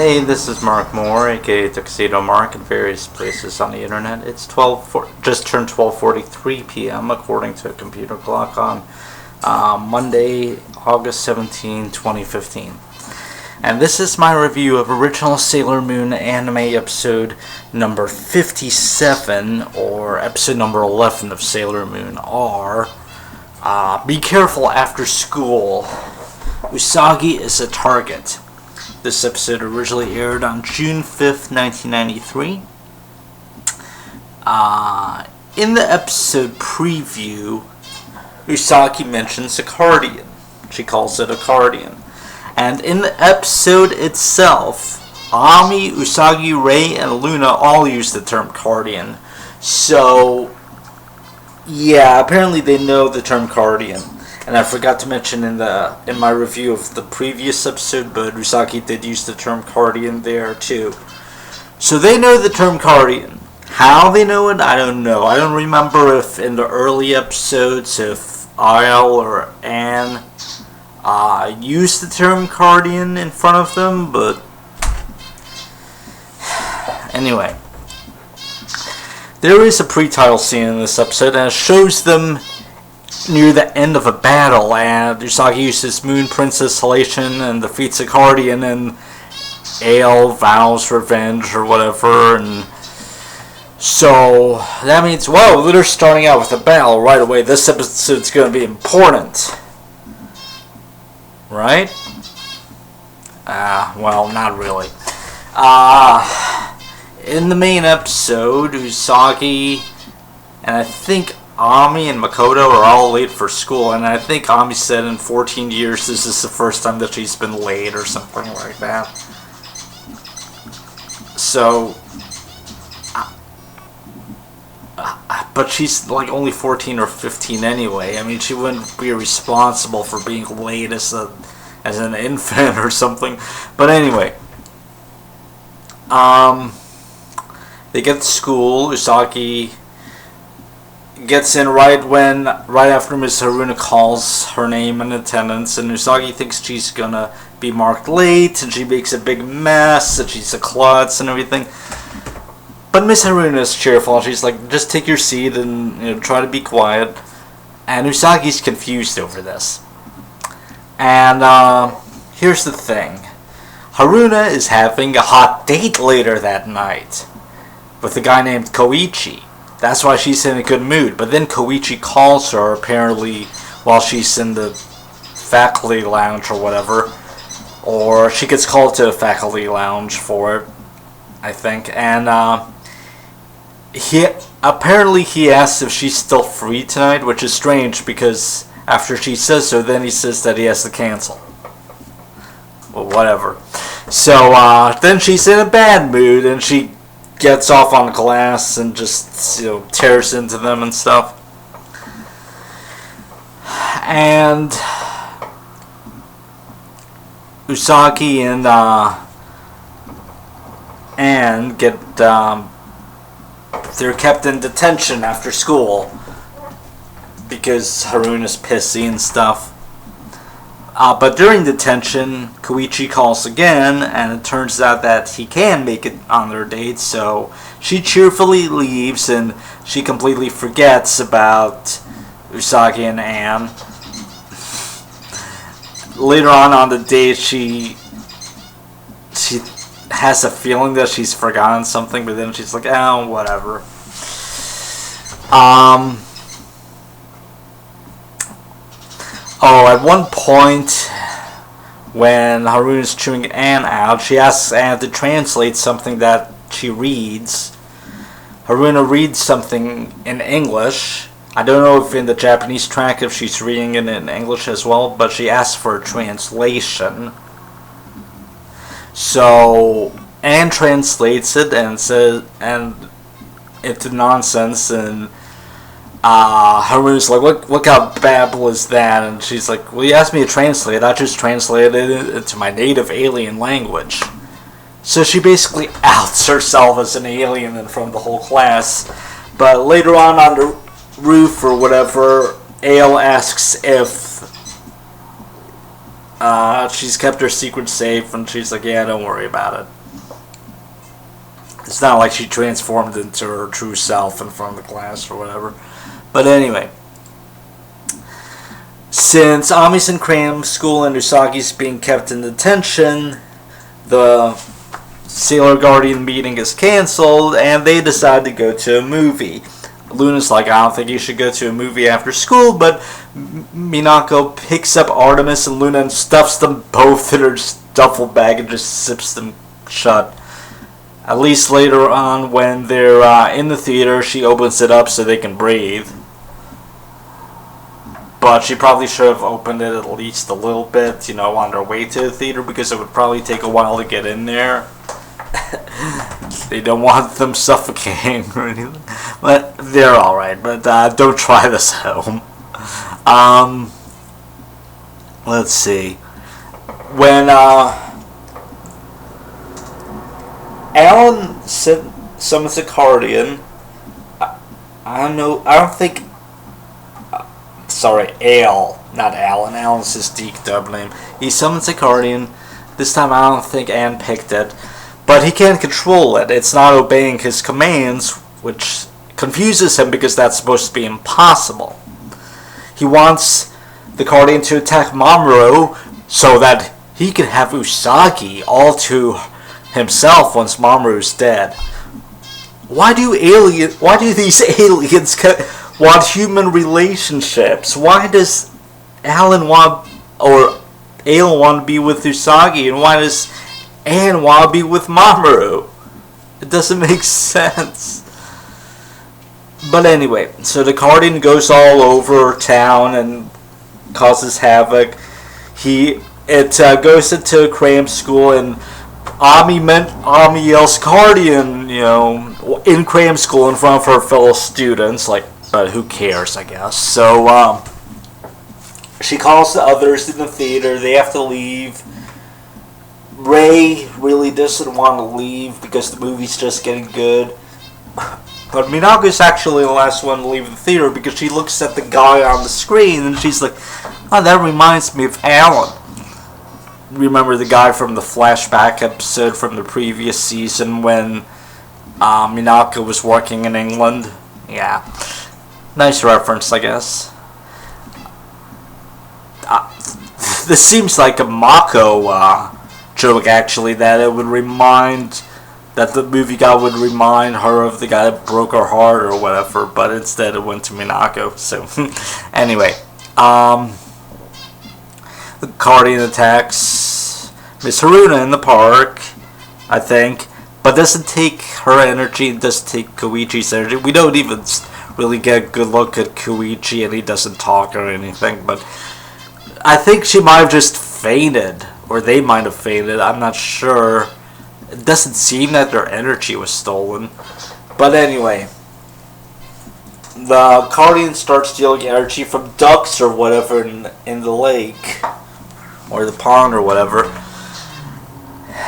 Hey, this is Mark Moore, aka Tuxedo Mark, in various places on the internet. It's just turned 12:43 p.m. according to a computer clock on Monday, August 17, 2015. And this is my review of original Sailor Moon anime episode number 57, or episode number 11 of Sailor Moon R. Be careful after school. Usagi is a target. This episode originally aired on June 5th, 1993. In the episode preview, Usagi mentions a cardigan. She calls it a cardigan. And in the episode itself, Ami, Usagi, Rei, and Luna all use the term cardigan. So, yeah, apparently they know the term cardigan. And I forgot to mention in my review of the previous episode, but Usagi did use the term cardigan there too. So they know the term cardigan. How they know it, I don't know. I don't remember if in the early episodes, if Isle or Anne used the term cardigan in front of them, but anyway. There is a pre-title scene in this episode, and it shows them near the end of a battle, and Usagi uses Moon Princess Halation and defeats a Cardigan, and Ale vows revenge or whatever, and so that means, whoa, they're starting out with a battle right away. This episode's going to be important, right? Well, not really. In the main episode, Usagi and I think Ami and Makoto are all late for school, and I think Ami said in 14 years this is the first time that she's been late or something like that. So, but she's like only 14 or 15 anyway. I mean, she wouldn't be responsible for being late as an infant or something. But anyway, they get to school. Usagi gets in right after Miss Haruna calls her name in attendance, and Usagi thinks she's gonna be marked late, and she makes a big mess, and she's a klutz and everything. But Miss Haruna is cheerful, and she's like, just take your seat and try to be quiet. And Usagi's confused over this. And here's the thing. Haruna is having a hot date later that night with a guy named Koichi. That's why she's in a good mood. But then Koichi calls her, apparently, while she's in the faculty lounge or whatever. Or she gets called to the faculty lounge for it, I think. And he asks if she's still free tonight, which is strange because after she says so, then he says that he has to cancel. Well, whatever. So then she's in a bad mood, and she gets off on glass and just tears into them and stuff. And Usagi and Anne get they're kept in detention after school because Haruna's pissy and stuff. But during detention, Koichi calls again, and it turns out that he can make it on their date, so she cheerfully leaves, and she completely forgets about Usagi and Anne. Later on the date, she has a feeling that she's forgotten something, but then she's like, oh, whatever. At one point, when Haruna's chewing Anne out, she asks Anne to translate something that she reads. Haruna reads something in English. I don't know if in the Japanese track if she's reading it in English as well, but she asks for a translation. So Anne translates it and into nonsense, and Haruna's like, what kind of babble is that? And she's like, well, you asked me to translate. I just translated it into my native alien language. So she basically outs herself as an alien in front of the whole class. But later on the roof or whatever, Ale asks if She's kept her secret safe, and she's like, yeah, don't worry about it. It's not like she transformed into her true self in front of the class or whatever. But anyway, since Ami's in cram school and Usagi's being kept in detention, the Sailor Guardian meeting is cancelled, and they decide to go to a movie. Luna's like, I don't think you should go to a movie after school, but Minako picks up Artemis and Luna and stuffs them both in her duffel bag and just zips them shut. At least later on, when they're in the theater, she opens it up so they can breathe. But she probably should have opened it at least a little bit, you know, on their way to the theater, because it would probably take a while to get in there. They don't want them suffocating or anything. But they're alright. But don't try this at home. Let's see. When Alan summons a Guardian, I don't think... Sorry, Ale, not Alan. Alan's his Deke dub name. He summons a Guardian. This time I don't think Anne picked it. But he can't control it. It's not obeying his commands, which confuses him because that's supposed to be impossible. He wants the Guardian to attack Mamoru so that he can have Usagi all to himself once Mamoru's dead. Why do these aliens want human relationships? Why does Alan want to be with Usagi, and why does Anne want to be with Mamoru? It doesn't make sense. But anyway, so the Guardian goes all over town and causes havoc. It goes into a cram school, and Ami yells Guardian, you know, in cram school in front of her fellow students, like, but who cares, I guess. So, she calls the others in the theater. They have to leave. Ray really doesn't want to leave because the movie's just getting good. But Minako's actually the last one to leave the theater because she looks at the guy on the screen and she's like, oh, that reminds me of Alan. Remember the guy from the flashback episode from the previous season when Minako was working in England? Yeah. Nice reference, I guess. This seems like a Mako joke, actually, that the movie guy would remind her of the guy that broke her heart or whatever, but instead it went to Minako. So, anyway, the Guardian attacks Miss Haruna in the park, I think, but doesn't take her energy, doesn't take Koichi's energy. We don't even really get a good look at Koichi, and he doesn't talk or anything, but I think she might have just fainted, or they might have fainted, I'm not sure. It doesn't seem that their energy was stolen. But anyway, the Guardian starts stealing energy from ducks or whatever in the lake, or the pond or whatever.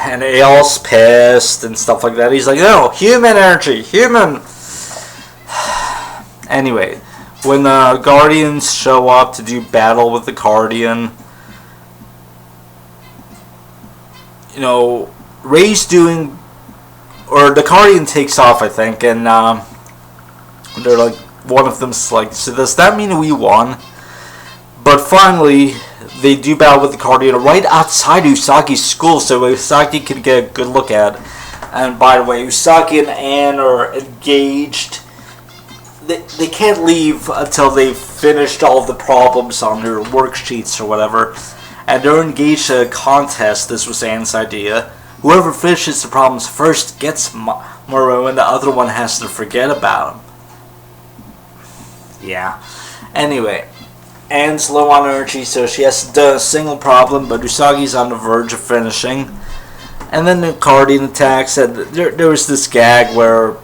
And Ael's pissed and stuff like that. He's like, no, human energy, human! Anyway, when the Guardians show up to do battle with the Guardian, you know, Ray's doing, or the Guardian takes off, I think, and they're like, one of them's like, so does that mean we won? But finally, they do battle with the Guardian right outside Usagi's school, so Usagi can get a good look at it. And by the way, Usagi and Anne are engaged. They can't leave until they've finished all of the problems on their worksheets or whatever. And they're engaged in a contest. This was Anne's idea. Whoever finishes the problems first gets Mamoru, and the other one has to forget about him. Yeah. Anyway, Anne's low on energy, so she hasn't done a single problem, but Usagi's on the verge of finishing. And then the Guardian attacks, and there was this gag where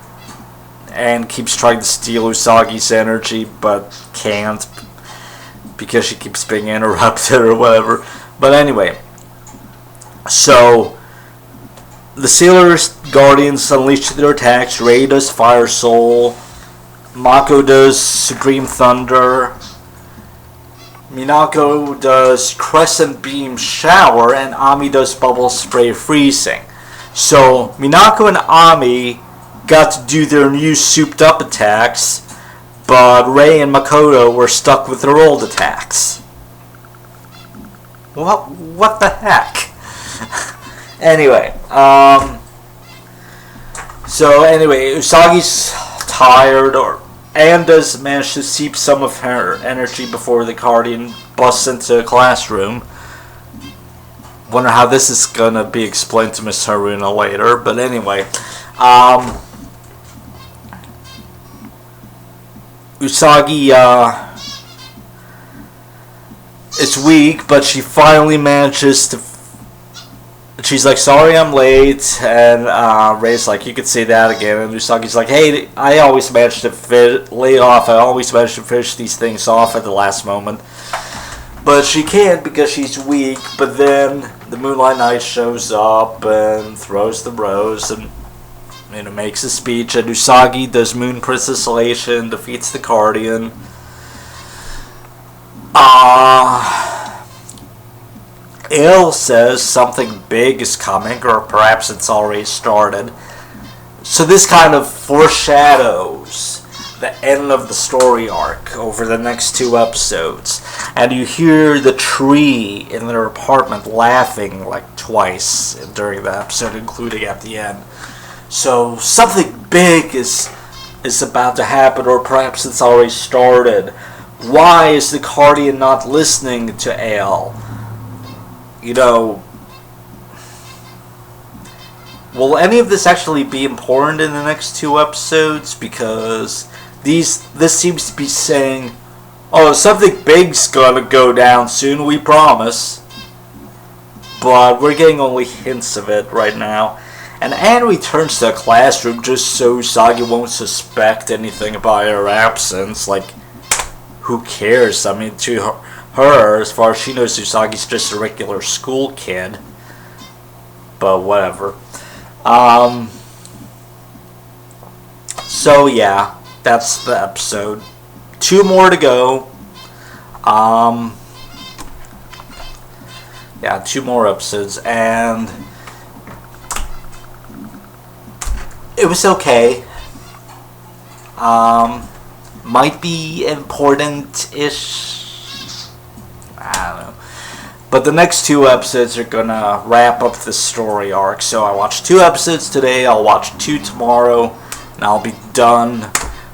Anne keeps trying to steal Usagi's energy, but can't, because she keeps being interrupted or whatever. But anyway, so the Sailor's Guardians unleash their attacks. Ray does Fire Soul, Mako does Supreme Thunder, Minako does crescent beam shower, and Ami does bubble spray freezing. So Minako and Ami got to do their new souped up attacks, but Rei and Makoto were stuck with their old attacks. What the heck? Anyway, Usagi's tired, and does manage to seep some of her energy before the Guardian busts into the classroom. Wonder how this is gonna be explained to Miss Haruna later, but anyway, Usagi is weak, but she finally manages to. She's like, sorry I'm late, and Rei's like, you could say that again, and Usagi's like, hey, I always manage to I always manage to finish these things off at the last moment. But she can't because she's weak, but then the Moonlight Knight shows up and throws the rose and makes a speech, and Usagi does Moon Princessation, defeats the Guardian. Ale says something big is coming, or perhaps it's already started. So this kind of foreshadows the end of the story arc over the next 2 episodes. And you hear the tree in their apartment laughing like twice during the episode, including at the end. So something big is about to happen, or perhaps it's already started. Why is the Guardian not listening to Ale? Will any of this actually be important in the next 2 episodes? Because this seems to be saying, oh, something big's gonna go down soon, we promise. But we're getting only hints of it right now. And Anne returns to the classroom just so Usagi won't suspect anything about her absence. Like, who cares? I mean, to her, as far as she knows, Usagi's just a regular school kid. But whatever. So yeah, that's the episode. 2 more to go. Yeah, 2 more episodes, and it was okay. Might be important-ish. I don't know. But the next 2 episodes are gonna wrap up the story arc. So I watched 2 episodes today, I'll watch 2 tomorrow, and I'll be done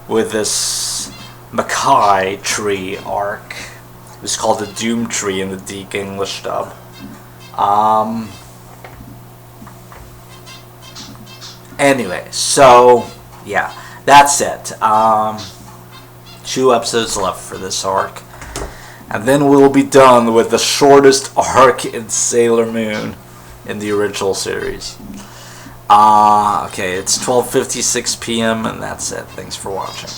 with this Makai Tree arc. It's called the Doom Tree in the Deke English dub. Anyway, so yeah, that's it. 2 episodes left for this arc. And then we'll be done with the shortest arc in Sailor Moon in the original series. Okay, it's 12:56 p.m. and that's it. Thanks for watching.